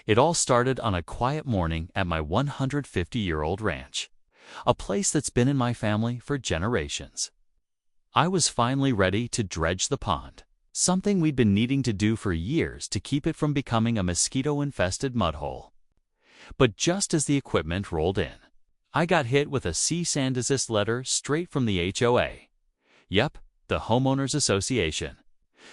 It all started on a quiet morning at my 150-year-old ranch, a place that's been in my family for generations. I was finally ready to dredge the pond, something we'd been needing to do for years to keep it from becoming a mosquito-infested mudhole. But just as the equipment rolled in, I got hit with a cease and desist letter straight from the HOA. Yep, the Homeowners Association,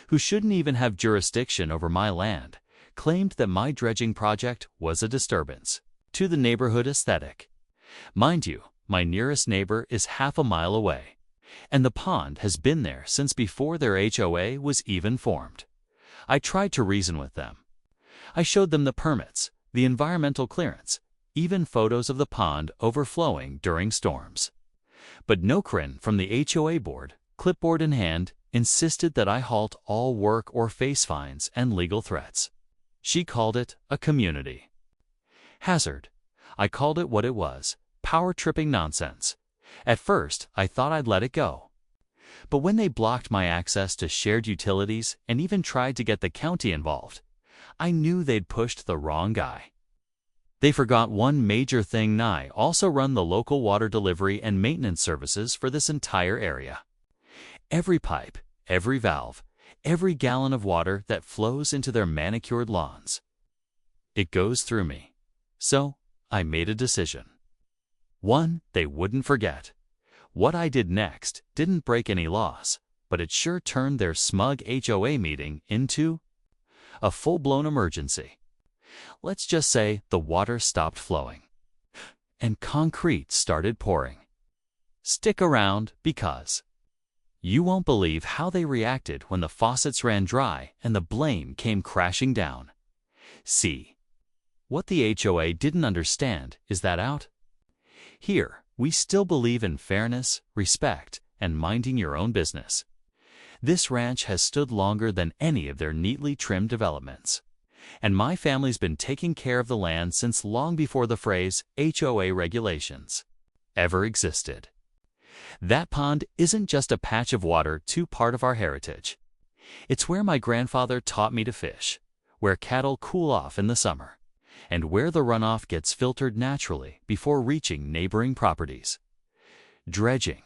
who shouldn't even have jurisdiction over my land, claimed that my dredging project was a disturbance to the neighborhood aesthetic. Mind you, my nearest neighbor is half a mile away, and the pond has been there since before their HOA was even formed. I tried to reason with them. I showed them the permits, the environmental clearance, even photos of the pond overflowing during storms. But Nokrin from the HOA board, clipboard in hand, insisted that I halt all work or face fines and legal threats. She called it a community hazard. I called it what it was, power-tripping nonsense. At first, I thought I'd let it go. But when they blocked my access to shared utilities and even tried to get the county involved, I knew they'd pushed the wrong guy. They forgot one major thing: I also run the local water delivery and maintenance services for this entire area. Every pipe, every valve, every gallon of water that flows into their manicured lawns, it goes through me. So, I made a decision. One they wouldn't forget. What I did next didn't break any laws, but it sure turned their smug HOA meeting into a full-blown emergency. Let's just say the water stopped flowing, and concrete started pouring. Stick around, because you won't believe how they reacted when the faucets ran dry and the blame came crashing down. See, what the HOA didn't understand is that out here, we still believe in fairness, respect, and minding your own business. This ranch has stood longer than any of their neatly trimmed developments, and my family's been taking care of the land since long before the phrase HOA regulations ever existed. That pond isn't just a patch of water part of our heritage. It's where my grandfather taught me to fish, where cattle cool off in the summer, and where the runoff gets filtered naturally before reaching neighboring properties. Dredging.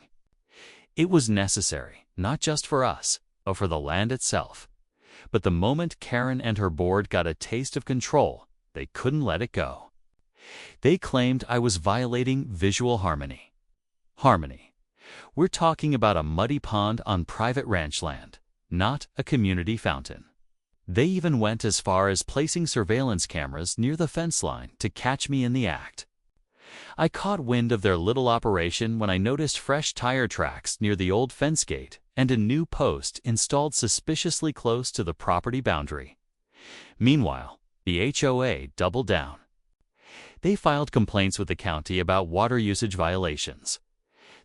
It was necessary, not just for us, or for the land itself. But the moment Karen and her board got a taste of control, they couldn't let it go. They claimed I was violating visual harmony. Harmony. We're talking about a muddy pond on private ranch land, not a community fountain. They even went as far as placing surveillance cameras near the fence line to catch me in the act. I caught wind of their little operation when I noticed fresh tire tracks near the old fence gate and a new post installed suspiciously close to the property boundary. Meanwhile, the HOA doubled down. They filed complaints with the county about water usage violations.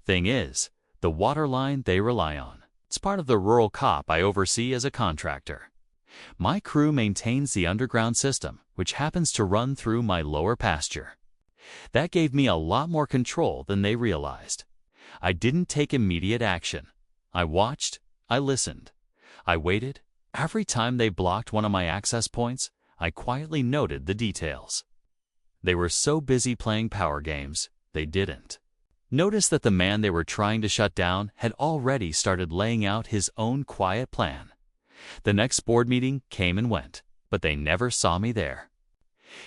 Thing is, the water line they rely on, it's part of the rural COP I oversee as a contractor. My crew maintains the underground system, which happens to run through my lower pasture. That gave me a lot more control than they realized. I didn't take immediate action. I watched, I listened, I waited. Every time they blocked one of my access points, I quietly noted the details. They were so busy playing power games, they didn't notice that the man they were trying to shut down had already started laying out his own quiet plan. The next board meeting came and went, but they never saw me there.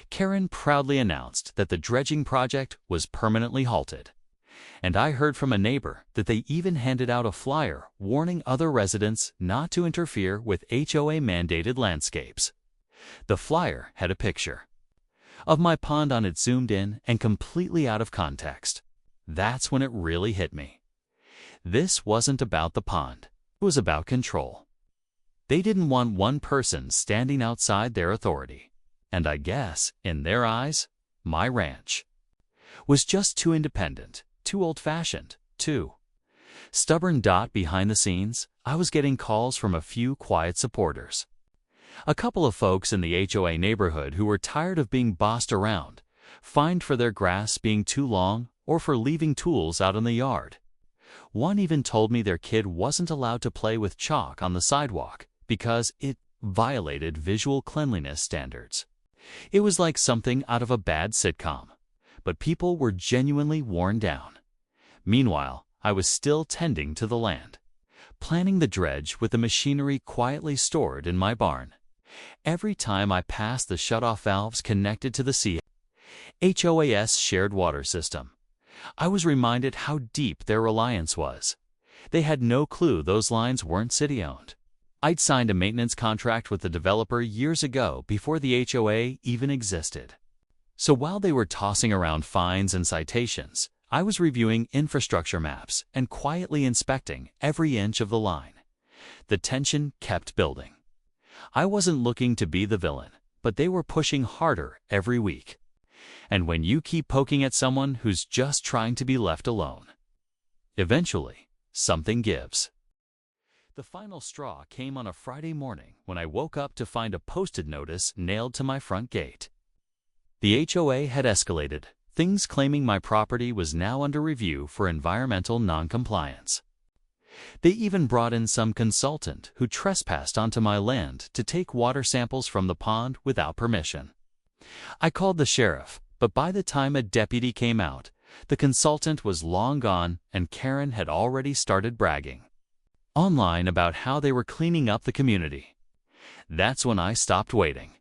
Karen proudly announced that the dredging project was permanently halted, and I heard from a neighbor that they even handed out a flyer warning other residents not to interfere with HOA-mandated landscapes. The flyer had a picture of my pond on it, zoomed in and completely out of context. That's when it really hit me. This wasn't about the pond. It was about control. They didn't want one person standing outside their authority. And I guess, in their eyes, my ranch was just too independent, too old-fashioned, too stubborn. Behind the scenes, I was getting calls from a few quiet supporters. A couple of folks in the HOA neighborhood who were tired of being bossed around, fined for their grass being too long or for leaving tools out in the yard. One even told me their kid wasn't allowed to play with chalk on the sidewalk because it violated visual cleanliness standards. It was like something out of a bad sitcom, but people were genuinely worn down. Meanwhile, I was still tending to the land, planning the dredge with the machinery quietly stored in my barn. Every time I passed the shutoff valves connected to the HOAs shared water system, I was reminded how deep their reliance was. They had no clue those lines weren't city-owned. I'd signed a maintenance contract with the developer years ago before the HOA even existed. So while they were tossing around fines and citations, I was reviewing infrastructure maps and quietly inspecting every inch of the line. The tension kept building. I wasn't looking to be the villain, but they were pushing harder every week. And when you keep poking at someone who's just trying to be left alone, eventually, something gives. The final straw came on a Friday morning when I woke up to find a posted notice nailed to my front gate. The HOA had escalated, things claiming my property was now under review for environmental noncompliance. They even brought in some consultant who trespassed onto my land to take water samples from the pond without permission. I called the sheriff, but by the time a deputy came out, the consultant was long gone and Karen had already started bragging online about how they were cleaning up the community. That's when I stopped waiting.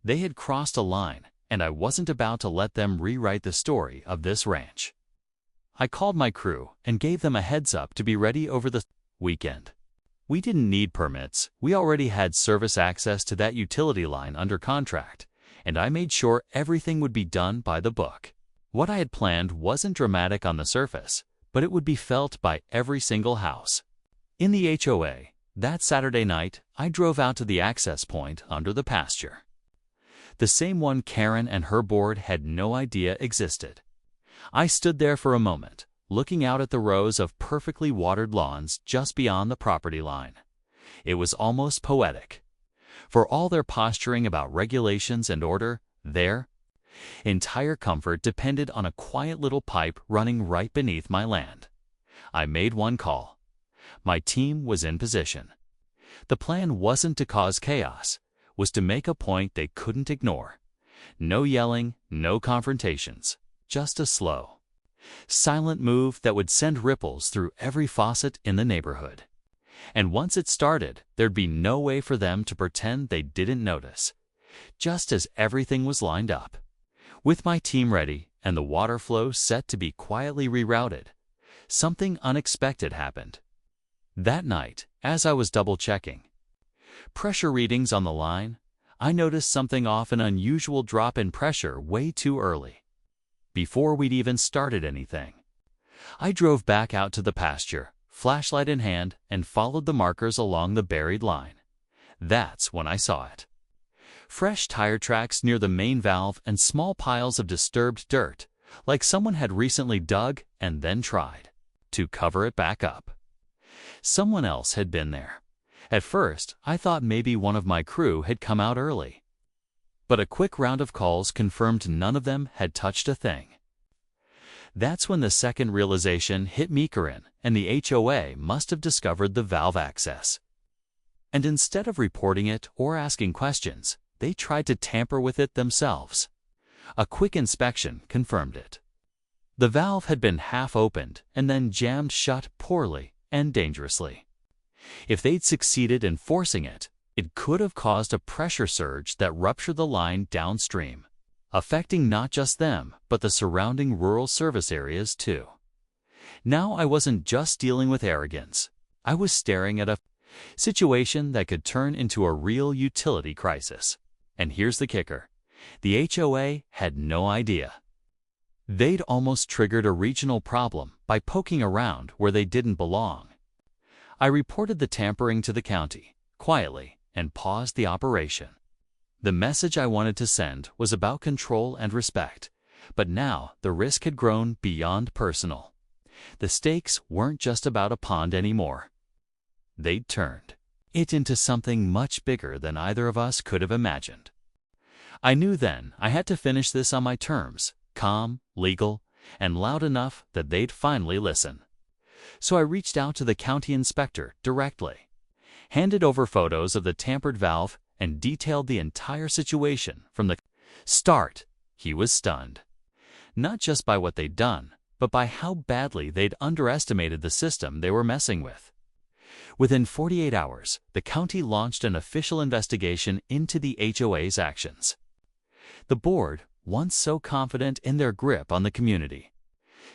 They had crossed a line, and I wasn't about to let them rewrite the story of this ranch. I called my crew and gave them a heads up to be ready over the weekend. We didn't need permits, we already had service access to that utility line under contract, and I made sure everything would be done by the book. What I had planned wasn't dramatic on the surface, but it would be felt by every single house. In the HOA, that Saturday night, I drove out to the access point under the pasture. The same one Karen and her board had no idea existed. I stood there for a moment, looking out at the rows of perfectly watered lawns just beyond the property line. It was almost poetic. For all their posturing about regulations and order, their entire comfort depended on a quiet little pipe running right beneath my land. I made one call. My team was in position. The plan wasn't to cause chaos, was to make a point they couldn't ignore. No yelling, no confrontations, just a slow, silent move that would send ripples through every faucet in the neighborhood. And once it started, there'd be no way for them to pretend they didn't notice. Just as everything was lined up, with my team ready and the water flow set to be quietly rerouted, something unexpected happened. That night, as I was double-checking pressure readings on the line, I noticed something off, an unusual drop in pressure way too early. Before we'd even started anything, I drove back out to the pasture, flashlight in hand, and followed the markers along the buried line. That's when I saw it. Fresh tire tracks near the main valve and small piles of disturbed dirt, like someone had recently dug and then tried to cover it back up. Someone else had been there. At first, I thought maybe one of my crew had come out early. But a quick round of calls confirmed none of them had touched a thing. That's when the second realization hit me, Karen, and the HOA must have discovered the valve access. And instead of reporting it or asking questions, they tried to tamper with it themselves. A quick inspection confirmed it. The valve had been half opened and then jammed shut poorly and dangerously. If they'd succeeded in forcing it, it could have caused a pressure surge that ruptured the line downstream, affecting not just them, but the surrounding rural service areas too. Now I wasn't just dealing with arrogance. I was staring at a situation that could turn into a real utility crisis. And here's the kicker. The HOA had no idea. They'd almost triggered a regional problem by poking around where they didn't belong. I reported the tampering to the county, quietly, and paused the operation. The message I wanted to send was about control and respect, but now the risk had grown beyond personal. The stakes weren't just about a pond anymore. They'd turned it into something much bigger than either of us could have imagined. I knew then I had to finish this on my terms, calm, legal, and loud enough that they'd finally listen. So I reached out to the county inspector directly, handed over photos of the tampered valve, and detailed the entire situation from the start. He was stunned, not just by what they'd done, but by how badly they'd underestimated the system they were messing with. Within 48 hours, the county launched an official investigation into the HOA's actions. The board, once so confident in their grip on the community,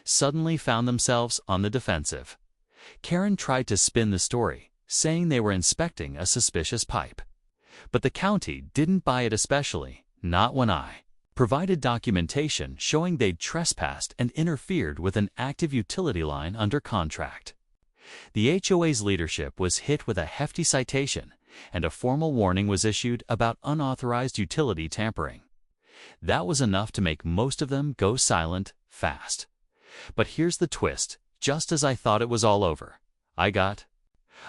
suddenly found themselves on the defensive. Karen tried to spin the story, saying they were inspecting a suspicious pipe. But the county didn't buy it, especially not when I provided documentation showing they'd trespassed and interfered with an active utility line under contract. The HOA's leadership was hit with a hefty citation, and a formal warning was issued about unauthorized utility tampering. That was enough to make most of them go silent fast. But here's the twist. Just as I thought it was all over, I got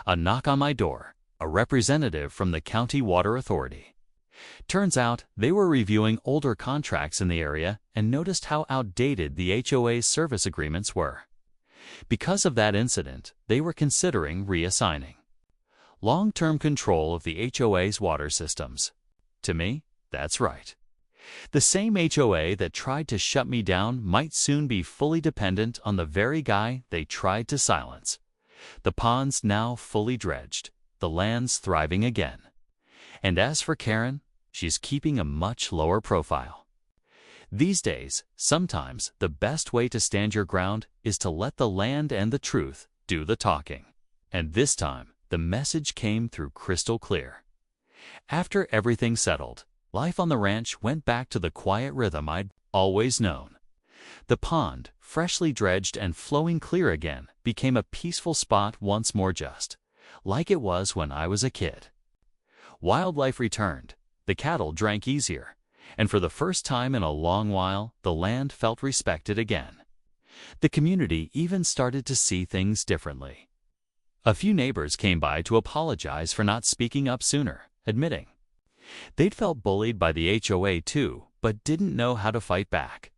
a knock on my door, a representative from the County Water Authority. Turns out they were reviewing older contracts in the area and noticed how outdated the HOA's service agreements were. Because of that incident, they were considering reassigning long-term control of the HOA's water systems. To me, that's right. The same HOA that tried to shut me down might soon be fully dependent on the very guy they tried to silence. The pond's now fully dredged, the land's thriving again. And as for Karen, she's keeping a much lower profile. These days, sometimes the best way to stand your ground is to let the land and the truth do the talking. And this time, the message came through crystal clear. After everything settled, life on the ranch went back to the quiet rhythm I'd always known. The pond, freshly dredged and flowing clear again, became a peaceful spot once more, just like it was when I was a kid. Wildlife returned, the cattle drank easier, and for the first time in a long while, the land felt respected again. The community even started to see things differently. A few neighbors came by to apologize for not speaking up sooner, admitting they'd felt bullied by the HOA too, but didn't know how to fight back.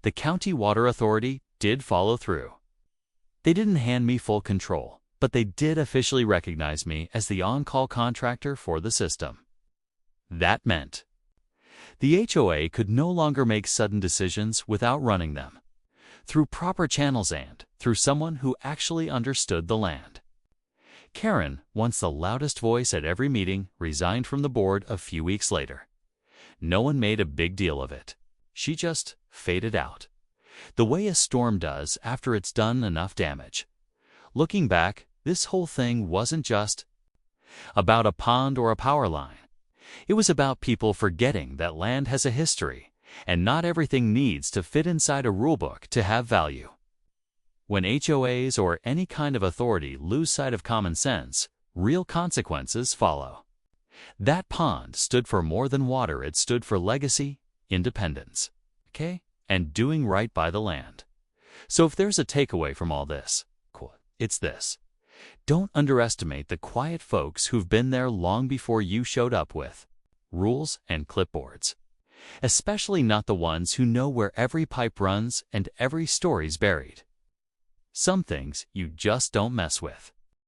The County Water Authority did follow through. They didn't hand me full control, but they did officially recognize me as the on-call contractor for the system. That meant the HOA could no longer make sudden decisions without running them through proper channels and through someone who actually understood the land. Karen, once the loudest voice at every meeting, resigned from the board a few weeks later. No one made a big deal of it. She just faded out, the way a storm does after it's done enough damage. Looking back, this whole thing wasn't just about a pond or a power line. It was about people forgetting that land has a history, and not everything needs to fit inside a rulebook to have value. When HOAs or any kind of authority lose sight of common sense, real consequences follow. That pond stood for more than water. It stood for legacy, independence, and doing right by the land. So if there's a takeaway from all this, it's this. Don't underestimate the quiet folks who've been there long before you showed up with rules and clipboards. Especially not the ones who know where every pipe runs and every story's buried. Some things you just don't mess with.